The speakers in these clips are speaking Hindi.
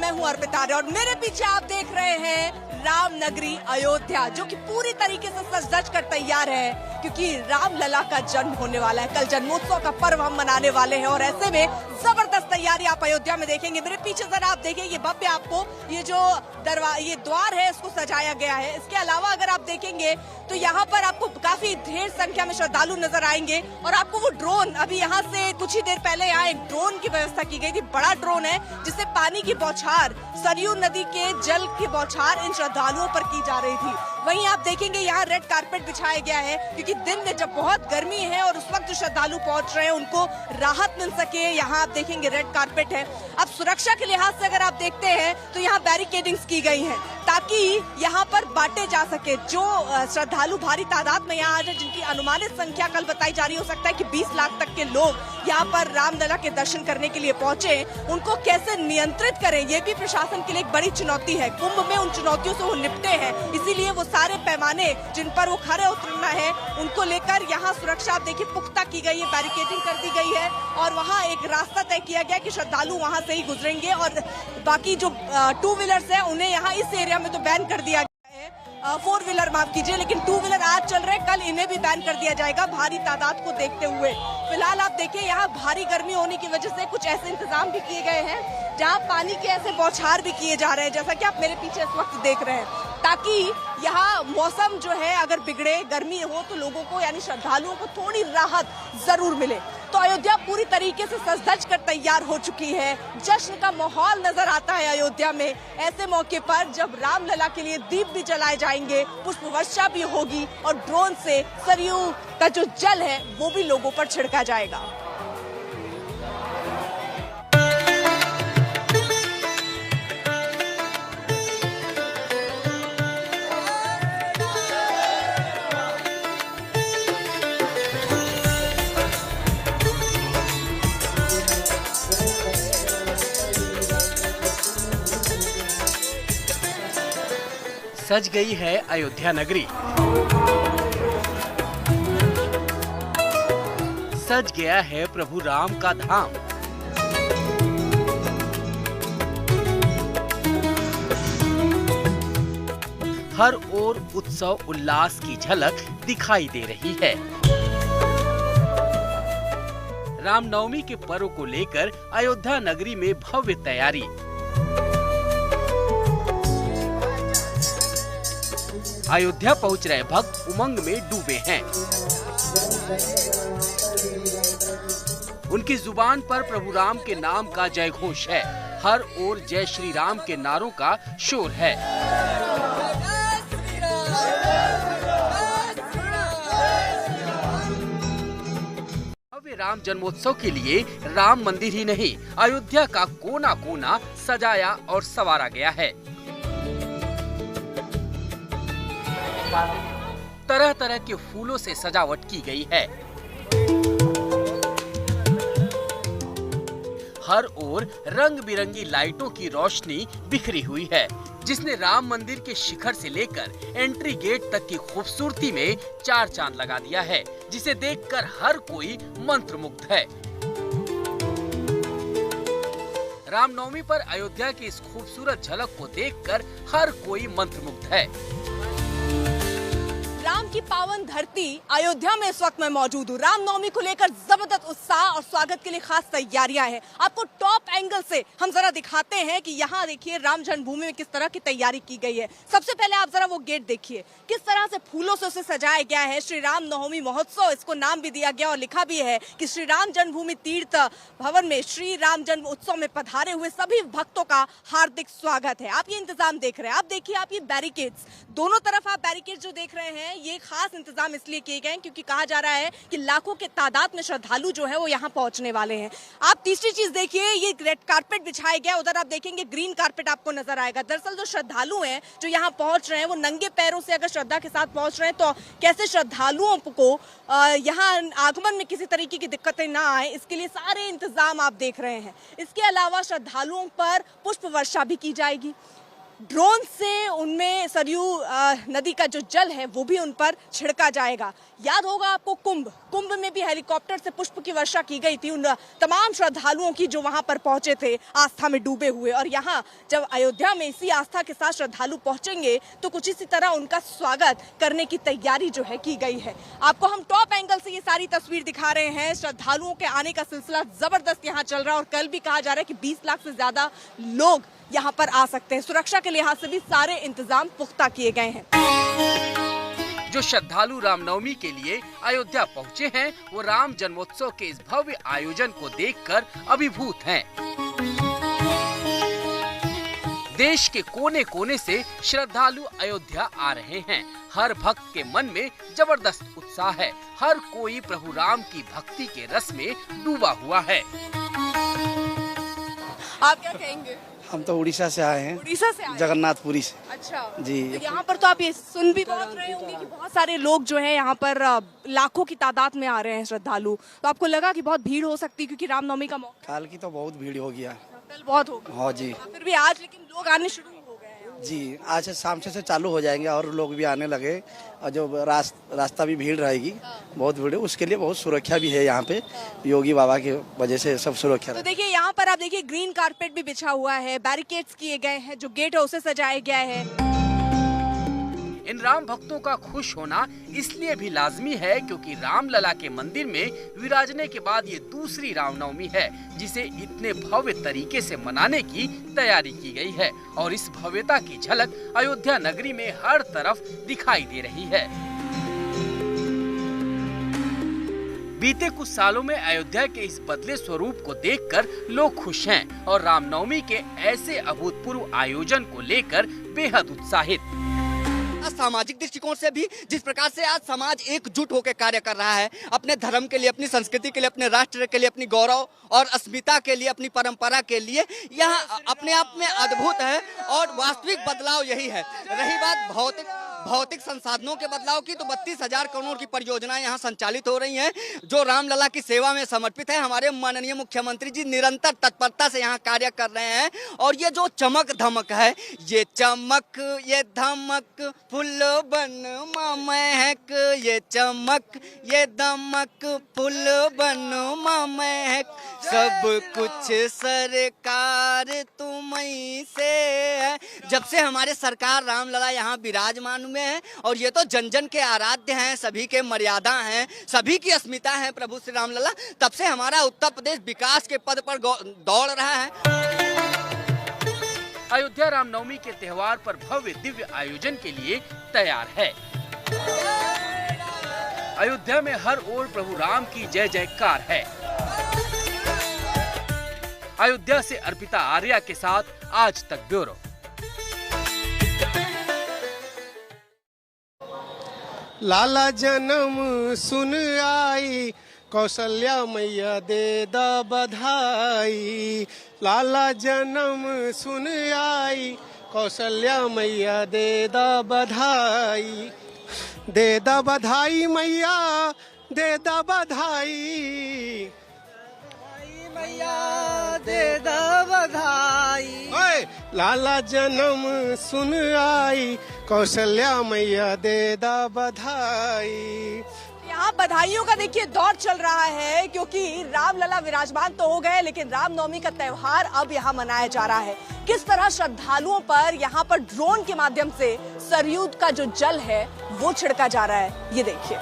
मैं हूं अर्पिता और मेरे पीछे आप देख रहे हैं राम नगरी अयोध्या, जो कि पूरी तरीके से सज धज कर तैयार है, क्योंकि रामलला का जन्म होने वाला है। कल जन्मोत्सव का पर्व हम मनाने वाले हैं और ऐसे में जबरदस्त तैयारी आप अयोध्या में देखेंगे। मेरे पीछे जरा आप देखें, ये भव्य आपको ये जो ये द्वार है इसको सजाया गया है। इसके अलावा अगर आप देखेंगे तो यहाँ पर आपको काफी ढेर संख्या में श्रद्धालु नजर आएंगे और आपको वो ड्रोन, अभी यहाँ से कुछ ही देर पहले यहाँ एक ड्रोन की व्यवस्था की गई थी। बड़ा ड्रोन है जिससे पानी की बौछार, सरयू नदी के जल की बौछार इन श्रद्धालुओं पर की जा रही थी। वहीं आप देखेंगे यहाँ रेड कारपेट बिछाया गया है, क्योंकि दिन में जब बहुत गर्मी है और उस वक्त जो श्रद्धालु पहुंच रहे हैं उनको राहत मिल सके। यहाँ आप देखेंगे रेड कारपेट है। अब सुरक्षा के लिहाज से अगर आप देखते हैं तो यहाँ बैरिकेडिंग्स की गई हैं ताकि यहाँ पर बांटे जा सके। जो श्रद्धालु भारी तादाद में यहाँ आ जाए, जिनकी अनुमानित संख्या कल बताई जा रही, हो सकता है कि 20 लाख तक के लोग यहाँ पर रामलला के दर्शन करने के लिए पहुंचे, उनको कैसे नियंत्रित करें, ये भी प्रशासन के लिए एक बड़ी चुनौती है। कुंभ में उन चुनौतियों से वो निपटे हैं, इसीलिए वो सारे पैमाने जिन पर वो खरे उतरना है उनको लेकर यहाँ सुरक्षा आप देखिए पुख्ता की गई है, बैरिकेडिंग कर दी गई है और वहाँ एक रास्ता तय किया गया कि श्रद्धालु वहाँ से ही गुजरेंगे और बाकी जो 2 व्हीलर्स है उन्हें यहाँ इस एरिया में तो बैन कर दिया गया है। 4 व्हीलर माफ कीजिए, लेकिन 2 व्हीलर आज चल रहे हैं, कल इन्हें भी बैन कर दिया जाएगा भारी तादाद को देखते हुए। फिलहाल आप देखिए यहाँ भारी गर्मी होने की वजह से कुछ ऐसे इंतजाम भी किए गए हैं जहाँ पानी के ऐसे बौछार भी किए जा रहे हैं, जैसा कि आप मेरे पीछे इस वक्त देख रहे हैं, ताकि यहाँ मौसम जो है अगर बिगड़े, गर्मी हो तो लोगों को यानी श्रद्धालुओं को थोड़ी राहत जरूर मिले। तो अयोध्या पूरी तरीके से सज धज कर तैयार हो चुकी है। जश्न का माहौल नजर आता है अयोध्या में ऐसे मौके पर जब रामलला के लिए दीप भी जलाए जाएंगे, पुष्प वर्षा भी होगी और ड्रोन से सरयू का जो जल है वो भी लोगों पर छिड़का जाएगा। सज गई है अयोध्या नगरी, सज गया है प्रभु राम का धाम। हर ओर उत्सव उल्लास की झलक दिखाई दे रही है। रामनवमी के पर्व को लेकर अयोध्या नगरी में भव्य तैयारी। अयोध्या पहुंच रहे भक्त उमंग में डूबे हैं। उनकी जुबान पर प्रभु राम के नाम का जय घोष है। हर ओर जय श्री राम के नारों का शोर है। भव्य राम जन्मोत्सव के लिए राम मंदिर ही नहीं, अयोध्या का कोना कोना सजाया और संवारा गया है। तरह तरह के फूलों से सजावट की गई है। हर ओर रंग बिरंगी लाइटों की रोशनी बिखरी हुई है, जिसने राम मंदिर के शिखर से लेकर एंट्री गेट तक की खूबसूरती में 4 चांद लगा दिया है, जिसे देखकर हर कोई मंत्रमुग्ध है। रामनवमी पर अयोध्या की इस खूबसूरत झलक को देखकर हर कोई मंत्रमुग्ध है। राम की पावन धरती अयोध्या में इस वक्त मैं मौजूद हूँ। रामनवमी को लेकर जबरदस्त उत्साह और स्वागत के लिए खास तैयारियां हैं। आपको टॉप एंगल से हम जरा दिखाते हैं कि यहाँ देखिए राम जन्मभूमि में किस तरह की तैयारी की गई है। सबसे पहले आप जरा वो गेट देखिए, किस तरह से फूलों से उसे सजाया गया है। श्री राम नवमी महोत्सव इसको नाम भी दिया गया और लिखा भी है कि श्री राम जन्मभूमि तीर्थ भवन में श्री राम जन्म उत्सव में पधारे हुए सभी भक्तों का हार्दिक स्वागत है। आप ये इंतजाम देख रहे हैं, आप देखिए, आप ये बैरिकेड्स, दोनों तरफ आप बैरिकेड जो देख रहे हैं, ये खास इंतजाम इसलिए किए गए हैं क्योंकि कहा जा रहा है कि लाखों के तादाद में श्रद्धालु जो है वो यहाँ पहुंचने वाले हैं। आप तीसरी चीज देखिए, ये रेड कारपेट बिछाया गया, उधर आप देखेंगे ग्रीन कारपेट आपको नजर आएगा। दरअसल जो श्रद्धालु हैं जो यहाँ पहुंच रहे हैं वो नंगे पैरों से अगर श्रद्धा के साथ पहुंच रहे हैं तो कैसे श्रद्धालुओं को यहाँ आगमन में किसी तरीके की दिक्कतें ना आए, इसके लिए सारे इंतजाम आप देख रहे हैं। इसके अलावा श्रद्धालुओं पर पुष्प वर्षा भी की जाएगी। ड्रोन से उनमें सरयू नदी का जो जल है वो भी उन पर छिड़का जाएगा। याद होगा आपको कुंभ में भी हेलीकॉप्टर से पुष्प की वर्षा की गई थी उन तमाम श्रद्धालुओं की जो वहां पर पहुंचे थे आस्था में डूबे हुए। और यहाँ जब अयोध्या में इसी आस्था के साथ श्रद्धालु पहुंचेंगे तो कुछ इसी तरह उनका स्वागत करने की तैयारी जो है की गई है। आपको हम टॉप एंगल से ये सारी तस्वीर दिखा रहे हैं। श्रद्धालुओं के आने का सिलसिला जबरदस्त यहाँ चल रहा है और कल भी कहा जा रहा है कि 20 लाख से ज्यादा लोग यहाँ पर आ सकते हैं। सुरक्षा के लिहाज से भी सारे इंतजाम पुख्ता किए गए हैं। जो श्रद्धालु रामनवमी के लिए अयोध्या पहुँचे हैं वो राम जन्मोत्सव के इस भव्य आयोजन को देखकर अभिभूत हैं। देश के कोने कोने से श्रद्धालु अयोध्या आ रहे हैं। हर भक्त के मन में जबरदस्त उत्साह है। हर कोई प्रभु राम की भक्ति के रस में डूबा हुआ है। आप क्या कहेंगे? हम तो उड़ीसा से आए हैं। उड़ीसा से आए? जगन्नाथपुरी से। अच्छा जी। तो यहाँ पर तो आप ये सुन भी बहुत रहे होंगे कि बहुत सारे लोग जो हैं यहाँ पर लाखों की तादाद में आ रहे हैं श्रद्धालु। तो आपको लगा कि बहुत भीड़ हो सकती है क्योंकि रामनवमी का मौका? कल की तो बहुत भीड़ हो गया। कल बहुत हो गया। हाँ जी। फिर भी आज लेकिन लोग आने शुरू हो गए हैं। जी, आज से शाम से चालू हो जाएंगे और लोग भी आने लगे और जो रास्ता भी भीड़ रहेगी, बहुत भीड़ है। उसके लिए बहुत सुरक्षा भी है यहाँ पे, योगी बाबा की वजह से सब सुरक्षा। तो देखिए यहाँ पर आप देखिए ग्रीन कारपेट भी बिछा हुआ है, बैरिकेड्स किए गए हैं, जो गेट है उसे सजाया गया है। इन राम भक्तों का खुश होना इसलिए भी लाजमी है क्योंकि रामलला के मंदिर में विराजने के बाद ये दूसरी रामनवमी है जिसे इतने भव्य तरीके से मनाने की तैयारी की गई है और इस भव्यता की झलक अयोध्या नगरी में हर तरफ दिखाई दे रही है। बीते कुछ सालों में अयोध्या के इस बदले स्वरूप को देखकर लोग खुश हैं और रामनवमी के ऐसे अभूतपूर्व आयोजन को लेकर बेहद उत्साहित। सामाजिक दृष्टिकोण से भी जिस प्रकार से आज समाज एकजुट होकर कार्य कर रहा है, अपने धर्म के लिए, अपनी संस्कृति के लिए, अपने राष्ट्र के लिए, अपनी गौरव और अस्मिता के लिए, अपनी परंपरा के लिए, यह अपने आप में अद्भुत है और वास्तविक बदलाव यही है। रही बात भौतिक संसाधनों के बदलाव की, तो 32,000 करोड़ की परियोजनाएं यहाँ संचालित हो रही हैं जो रामलला की सेवा में समर्पित है। हमारे माननीय मुख्यमंत्री जी निरंतर तत्परता से यहाँ कार्य कर रहे हैं और ये जो चमक धमक है, ये चमक ये धमक फुल बन महक, ये चमक ये दमक फुल बन महक, सब कुछ सरकार तुम्हीं से है। जब से हमारे सरकार रामलला यहाँ विराजमान में है और ये तो जन जन के आराध्य हैं, सभी के मर्यादा हैं, सभी की अस्मिता है प्रभु श्री रामलला, तब से हमारा उत्तर प्रदेश विकास के पद पर दौड़ रहा है। अयोध्या रामनवमी के त्योहार पर भव्य दिव्य आयोजन के लिए तैयार है। अयोध्या में हर ओर प्रभु राम की जय जयकार है। अयोध्या से अर्पिता आर्या के साथ आज तक ब्यूरो। लाला जन्म सुन आई, कौशल्या मैया दे द बधाई। लाला जन्म सुन आई, कौशल्या मैया दे द बधाई। दे द बधाई मैया दे द बधाई, मैया दे द बधाई। ओए लाला जन्म सुन आई, कौशल्या मैया दे द बधाई। यहाँ बधाइयों का देखिए दौर चल रहा है क्योंकि रामलला विराजमान तो हो गए लेकिन रामनवमी का त्योहार अब यहाँ मनाया जा रहा है। किस तरह श्रद्धालुओं पर यहाँ पर ड्रोन के माध्यम से सरयू का जो जल है वो छिड़का जा रहा है, ये देखिए।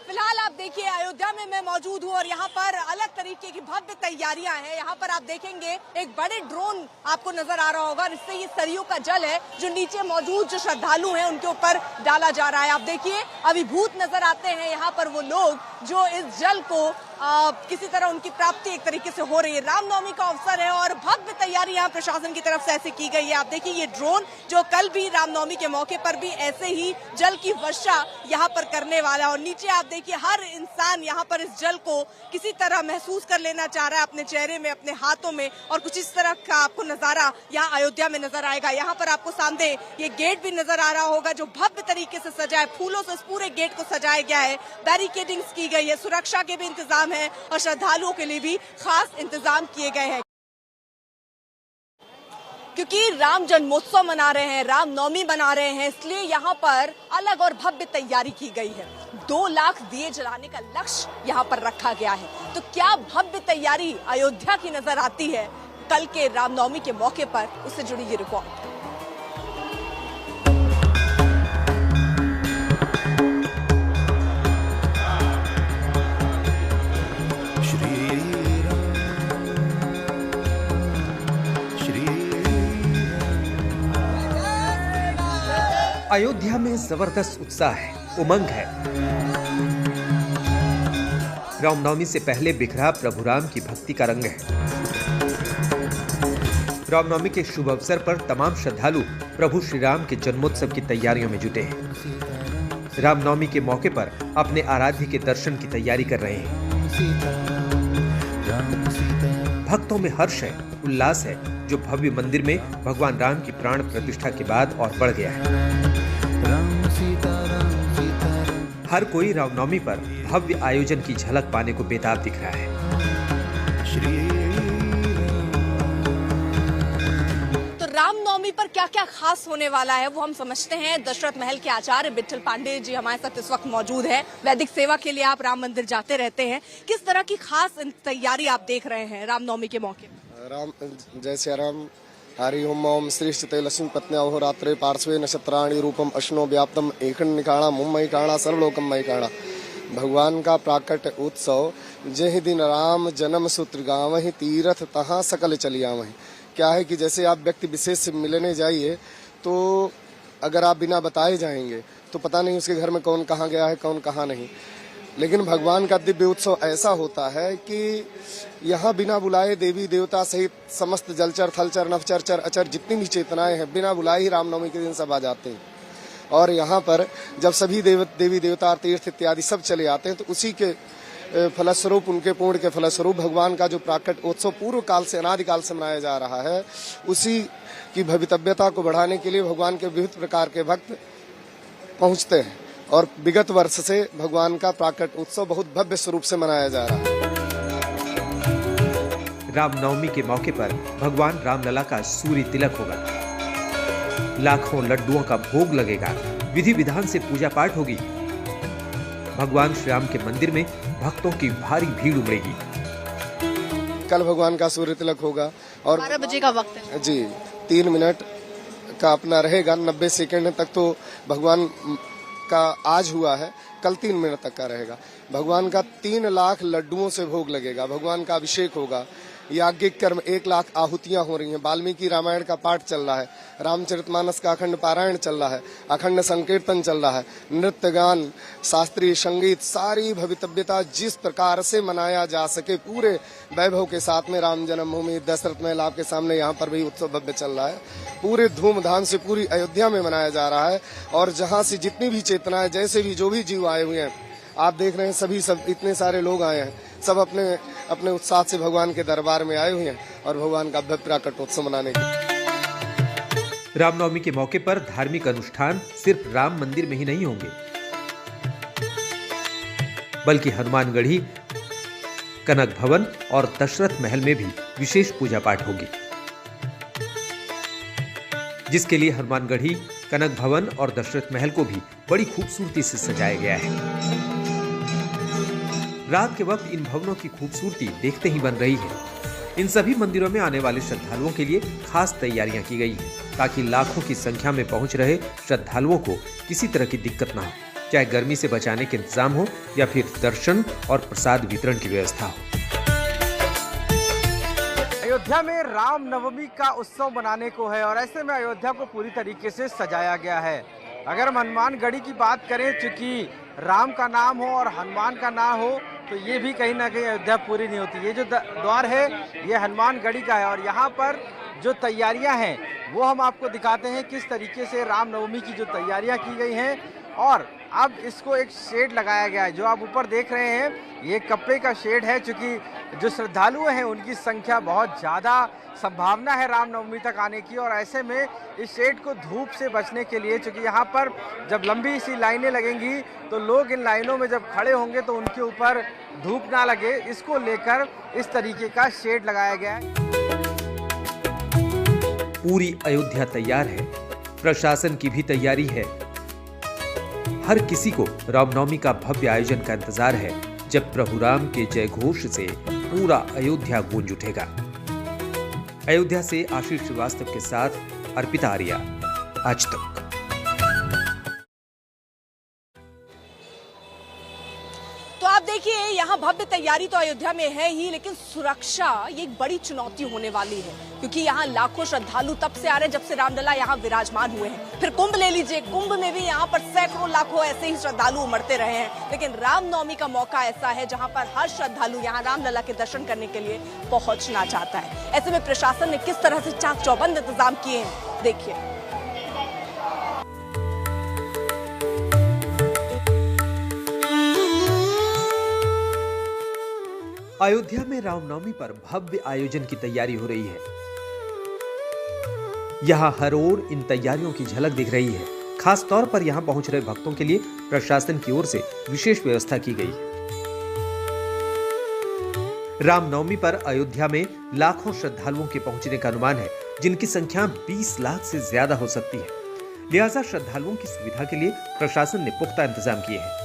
फिलहाल आप देखिए अयोध्या में मैं मौजूद हूँ और यहाँ पर अलग तरीके की भव्य तैयारियां हैं। यहाँ पर आप देखेंगे एक बड़े ड्रोन आपको नजर आ रहा होगा, इससे ये सरयू का जल है जो नीचे मौजूद जो श्रद्धालु हैं उनके ऊपर डाला जा रहा है। आप देखिए अभिभूत नजर आते हैं यहाँ पर वो लोग जो इस जल को किसी तरह उनकी प्राप्ति एक तरीके से हो रही है। रामनवमी का अवसर है और भव्य तैयारी यहाँ प्रशासन की तरफ से ऐसे की गई है। आप देखिए ये ड्रोन जो कल भी रामनवमी के मौके पर भी ऐसे ही जल की वर्षा यहाँ पर करने वाला है और नीचे आप देखिए हर इंसान यहाँ पर इस जल को किसी तरह महसूस कर लेना चाह रहा है अपने चेहरे में, अपने हाथों में और कुछ इस तरह का आपको नजारा यहाँ अयोध्या में नजर आएगा। यहाँ पर आपको सामने ये गेट भी नजर आ रहा होगा जो भव्य तरीके से सजा है, फूलों से इस पूरे गेट को सजाया गया है, बैरिकेडिंग्स की गई है, सुरक्षा के भी इंतजाम है और श्रद्धालुओं के लिए भी खास इंतजाम किए गए हैं। क्योंकि राम जन्मोत्सव मना रहे हैं, रामनवमी मना रहे हैं, इसलिए यहाँ पर अलग और भव्य तैयारी की गई है। 2 लाख दिए जलाने का लक्ष्य यहाँ पर रखा गया है। तो क्या भव्य तैयारी अयोध्या की नजर आती है कल के रामनवमी के मौके पर, उससे जुड़ी ये रिपोर्ट। अयोध्या में जबरदस्त उत्साह है, उमंग है। रामनवमी से पहले बिखरा प्रभु राम की भक्ति का रंग है। रामनवमी के शुभ अवसर पर तमाम श्रद्धालु प्रभु श्री राम के जन्मोत्सव की तैयारियों में जुटे हैं। रामनवमी के मौके पर अपने आराध्य के दर्शन की तैयारी कर रहे हैं। भक्तों में हर्ष है, उल्लास है, जो भव्य मंदिर में भगवान राम की प्राण प्रतिष्ठा के बाद और बढ़ गया है। हर कोई रामनवमी पर भव्य आयोजन की झलक पाने को बेताब दिख रहा है। तो रामनवमी पर क्या क्या खास होने वाला है वो हम समझते हैं। दशरथ महल के आचार्य विट्ठल पांडे जी हमारे साथ इस वक्त मौजूद है। वैदिक सेवा के लिए आप राम मंदिर जाते रहते हैं, किस तरह की खास तैयारी आप देख रहे हैं रामनवमी के मौके पर? राम जय श्री राम। हरि ओम श्रीष्ठते लक्ष्मी पत्न्या अहोरात्रे पार्श्वे नक्षत्राणि रूपम अश्नो व्याप्तम एकन निकाणा मुम्मयी काणा सर्वलोकम मयी काणा। भगवान का प्राकट उत्सव जहि दिन राम जन्म सूत्र गावहि तीरथ तहाँ सकल चली आवहि। क्या है कि जैसे आप व्यक्ति विशेष से मिलने जाइए तो अगर आप बिना बताए जाएंगे तो पता नहीं उसके घर में कौन कहाँ गया है, कौन कहाँ नहीं। लेकिन भगवान का दिव्य उत्सव ऐसा होता है कि यहाँ बिना बुलाए देवी देवता सहित समस्त जलचर थलचर नवचर चर अचर जितनी भी चेतनाएं हैं बिना बुलाए ही रामनवमी के दिन सब आ जाते हैं। और यहाँ पर जब सभी देवी देवता तीर्थ इत्यादि सब चले आते हैं तो उसी के फलस्वरूप, उनके पूर्ण के फलस्वरूप भगवान का जो प्राकट उत्सव पूर्व काल से अनादिकाल से मनाया जा रहा है, उसी की भवितव्यता को बढ़ाने के लिए भगवान के विविध प्रकार के भक्त पहुँचते हैं। और विगत वर्ष से भगवान का प्राकट उत्सव बहुत भव्य स्वरूप से मनाया जा रहा है। रामनवमी के मौके पर भगवान रामलला का सूर्य तिलक होगा। लाखों लड्डुओं का भोग लगेगा, विधि विधान से पूजा पाठ होगी। भगवान श्री राम के मंदिर में भक्तों की भारी भीड़ उमड़ेगी। कल भगवान का सूर्य तिलक होगा और 12 बजे का वक्त है जी। 3 मिनट का अपना रहेगा, 90 सेकंड तक तो भगवान का आज हुआ है, कल 3 मिनट तक का रहेगा। भगवान का 3 लाख लड्डुओं से भोग लगेगा। भगवान का अभिषेक होगा, याज्ञिक कर्म 1 लाख आहुतियां हो रही हैं। वाल्मीकि रामायण का पाठ चल रहा है, रामचरितमानस का अखंड पारायण चल रहा है, अखंड संकीर्तन चल रहा है, नृत्य गान शास्त्रीय संगीत, सारी भवितव्यता जिस प्रकार से मनाया जा सके पूरे वैभव के साथ में राम जन्मभूमि दशरथ महल आपके सामने यहाँ पर भी उत्सव भव्य चल रहा है। पूरे धूमधाम से पूरी अयोध्या में मनाया जा रहा है। और जहाँ से जितनी भी चेतनाएं, जैसे भी जो भी जीव आए हुए हैं, आप देख रहे हैं सभी सब इतने सारे लोग आए हैं, सब अपने अपने उत्साह से भगवान के दरबार में आए हुए हैं और भगवान का भव्य प्राकटोत्सव मनाने के। रामनवमी के मौके पर धार्मिक अनुष्ठान सिर्फ राम मंदिर में ही नहीं होंगे, बल्कि हनुमानगढ़ी, कनक भवन और दशरथ महल में भी विशेष पूजा पाठ होगी, जिसके लिए हनुमानगढ़ी, कनक भवन और दशरथ महल को भी बड़ी खूबसूरती से सजाया गया है। रात के वक्त इन भवनों की खूबसूरती देखते ही बन रही है। इन सभी मंदिरों में आने वाले श्रद्धालुओं के लिए खास तैयारियां की गई हैं, ताकि लाखों की संख्या में पहुंच रहे श्रद्धालुओं को किसी तरह की दिक्कत ना हो, चाहे गर्मी से बचाने के इंतजाम हो या फिर दर्शन और प्रसाद वितरण की व्यवस्था हो। अयोध्या में रामनवमी का उत्सव मनाने को है और ऐसे में अयोध्या को पूरी तरीके से सजाया गया है। अगर हम हनुमानगढ़ी की बात करें, चूंकि राम का नाम हो और हनुमान का ना हो तो ये भी कहीं ना कहीं अयोध्या पूरी नहीं होती। ये जो द्वार है ये हनुमानगढ़ी का है और यहाँ पर जो तैयारियां हैं वो हम आपको दिखाते हैं किस तरीके से रामनवमी की जो तैयारियां की गई हैं। और अब इसको एक शेड लगाया गया है, जो आप ऊपर देख रहे हैं ये कपड़े का शेड है। चूँकि जो श्रद्धालु हैं उनकी संख्या बहुत ज़्यादा संभावना है रामनवमी तक आने की, और ऐसे में इस शेड को धूप से बचने के लिए, चूँकि यहाँ पर जब लंबी सी लाइनें लगेंगी तो लोग इन लाइनों में जब खड़े होंगे तो उनके ऊपर धूप ना लगे, इसको लेकर इस तरीके का शेड लगाया गया है। पूरी अयोध्या तैयार है, प्रशासन की भी तैयारी है। हर किसी को रामनवमी का भव्य आयोजन का इंतजार है, जब प्रभु राम के जय घोष से पूरा अयोध्या गूंज उठेगा। अयोध्या से आशीष श्रीवास्तव के साथ अर्पिता आर्या, आज तक। तो आप देखिए, यहाँ भव्य तैयारी तो अयोध्या में है ही, लेकिन सुरक्षा ये एक बड़ी चुनौती होने वाली है, क्योंकि यहाँ लाखों श्रद्धालु तब से आ रहे हैं जब से रामलला यहाँ विराजमान हुए हैं। फिर कुंभ ले लीजिए, कुंभ में भी यहाँ पर सैकड़ों लाखों ऐसे ही श्रद्धालु उमड़ते रहे हैं। लेकिन रामनवमी का मौका ऐसा है जहाँ पर हर श्रद्धालु यहाँ रामलला के दर्शन करने के लिए पहुंचना चाहता है। ऐसे में प्रशासन ने किस तरह से चाक चौबंद इंतजाम किए हैं, देखिए। अयोध्या में रामनवमी पर भव्य आयोजन की तैयारी हो रही है। यहाँ हर ओर इन तैयारियों की झलक दिख रही है। खास तौर पर यहाँ पहुंच रहे भक्तों के लिए प्रशासन की ओर से विशेष व्यवस्था की गई है। रामनवमी पर अयोध्या में लाखों श्रद्धालुओं के पहुंचने का अनुमान है, जिनकी संख्या 20 लाख से ज्यादा हो सकती है। लिहाजा श्रद्धालुओं की सुविधा के लिए प्रशासन ने पुख्ता इंतजाम किए हैं।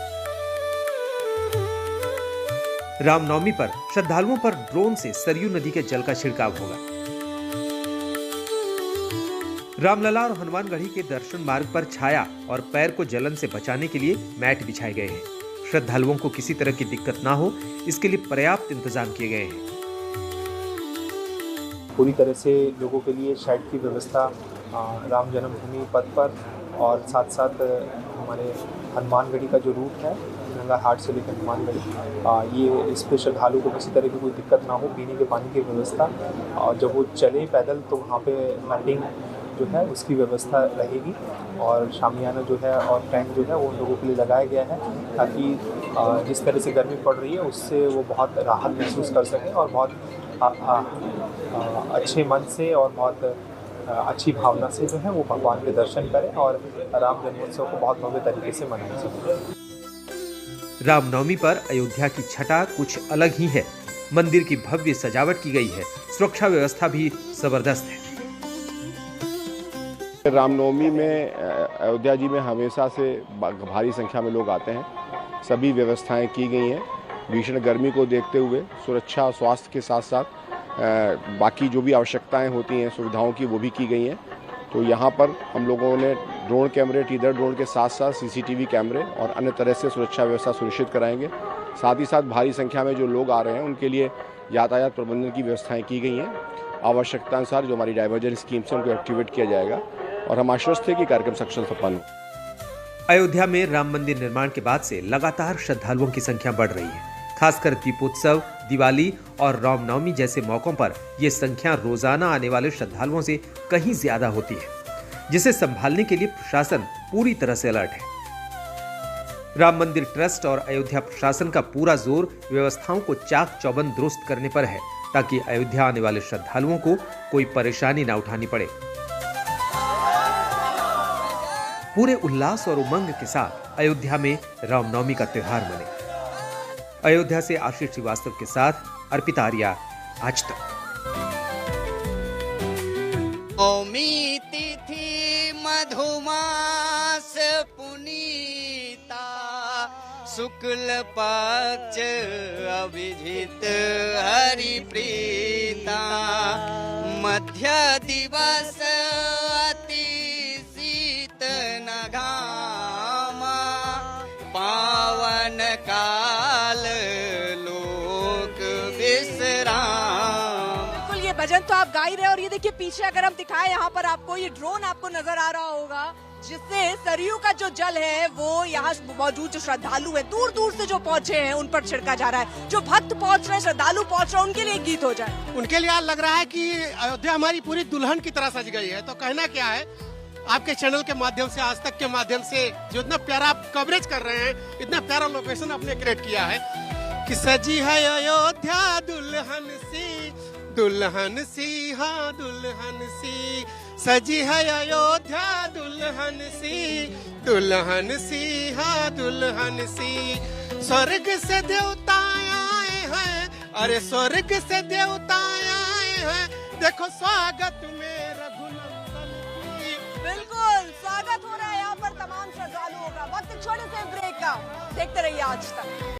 रामनवमी पर श्रद्धालुओं पर ड्रोन से सरयू नदी के जल का छिड़काव होगा। रामलला और हनुमानगढ़ी के दर्शन मार्ग पर छाया और पैर को जलन से बचाने के लिए मैट बिछाए गए हैं। श्रद्धालुओं को किसी तरह की दिक्कत ना हो, इसके लिए पर्याप्त इंतजाम किए गए हैं। पूरी तरह से लोगों के लिए शेड की व्यवस्था राम जन्मभूमि पथ पर, और साथ साथ हमारे हनुमानगढ़ी का जो रूट है गंगा हाट से लेकर हनुमानगढ़ी, ये इस पे श्रद्धालु को किसी तरह की कोई दिक्कत ना हो, पीने के पानी की व्यवस्था, और जब वो चले पैदल तो वहाँ पे लाइटिंग जो है उसकी व्यवस्था रहेगी, और शामियाना जो है और टेंट जो है वो उन लोगों के लिए लगाया गया है, ताकि जिस तरह से गर्मी पड़ रही है उससे वो बहुत राहत महसूस कर सकें और बहुत अच्छे मन से और बहुत अच्छी भावना से जो है वो भगवान के दर्शन करें और राम जन्मोत्सव को बहुत भव्य तरीके से मनाएं सकें। रामनवमी पर अयोध्या की छटा कुछ अलग ही है। मंदिर की भव्य सजावट की गई है, सुरक्षा व्यवस्था भी जबरदस्त है। रामनवमी में अयोध्या जी में हमेशा से भारी संख्या में लोग आते हैं। सभी व्यवस्थाएं की गई हैं। भीषण गर्मी को देखते हुए सुरक्षा और स्वास्थ्य के साथ साथ बाकी जो भी आवश्यकताएं होती हैं सुविधाओं की, वो भी की गई हैं। तो यहाँ पर हम लोगों ने ड्रोन कैमरे, टीदर ड्रोन के साथ साथ CCTV कैमरे और अन्य तरह से सुरक्षा व्यवस्था सुनिश्चित कराएंगे। साथ ही साथ भारी संख्या में जो लोग आ रहे हैं उनके लिए यातायात प्रबंधन की व्यवस्थाएं की गई हैं। आवश्यकता अनुसार जो हमारी डाइवर्जन स्कीम्स हैं उनको एक्टिवेट किया जाएगा, और हम आश्वस्त हैं कि कार्यक्रम सक्षम संपन्न हो। अयोध्या में राम मंदिर निर्माण के बाद से लगातार श्रद्धालुओं की संख्या बढ़ रही है। खासकर दीपोत्सव, दिवाली और रामनवमी जैसे मौकों पर यह संख्या रोजाना आने वाले श्रद्धालुओं से कहीं ज्यादा होती है, जिसे संभालने के लिए प्रशासन पूरी तरह से अलर्ट है। राम मंदिर ट्रस्ट और अयोध्या प्रशासन का पूरा जोर व्यवस्थाओं को चाक चौबंद दुरुस्त करने पर है, ताकि अयोध्या आने वाले श्रद्धालुओं को कोई परेशानी न उठानी पड़े। पूरे उल्लास और उमंग के साथ अयोध्या में रामनवमी का त्योहार मने। अयोध्या से आशीष श्रीवास्तव के साथ अर्पिता आर्या, आज तक। नवमी तिथि मधुमास पुनीता, शुक्ल पक्ष अभिजित हरि प्रीता, मध्य दिवस अति शीत नघामा, पावन काल लोक विश्राम। बिल्कुल, ये भजन तो आप गा ही रहे, और ये देखिए पीछे अगर हम दिखाएं, यहाँ पर आपको ये ड्रोन आपको नजर आ रहा होगा, जिससे सरयू का जो जल है वो यहाँ मौजूद जो श्रद्धालु है दूर दूर से जो पहुंचे हैं उन पर छिड़का जा रहा है। जो भक्त पहुंच रहे हैं, श्रद्धालु पहुंच रहे हैं, उनके लिए गीत हो जाए। उनके लिए आज लग रहा है कि अयोध्या हमारी पूरी दुल्हन की तरह सज गई है। तो कहना क्या है, आपके चैनल के माध्यम से, आज तक के माध्यम से जो इतना प्यारा आप कवरेज कर रहे हैं, इतना प्यारा लोकेशन आपने क्रिएट किया है कि सजी है अयोध्या दुल्हन सी, दुल्हन सी, हाँ दुल्हन सी, सजी है अयोध्या दुल्हन सी, दुल्हन सी, हाँ दुल्हन सी। स्वर्ग से देवता आए हैं, अरे स्वर्ग से देवता आए हैं, देखो स्वागत में रघुनंदन। बिल्कुल स्वागत हो रहा है यहाँ पर तमाम श्रद्धालुओं का। वक्त छोटे से ब्रेक का, देखते रहिए आज तक।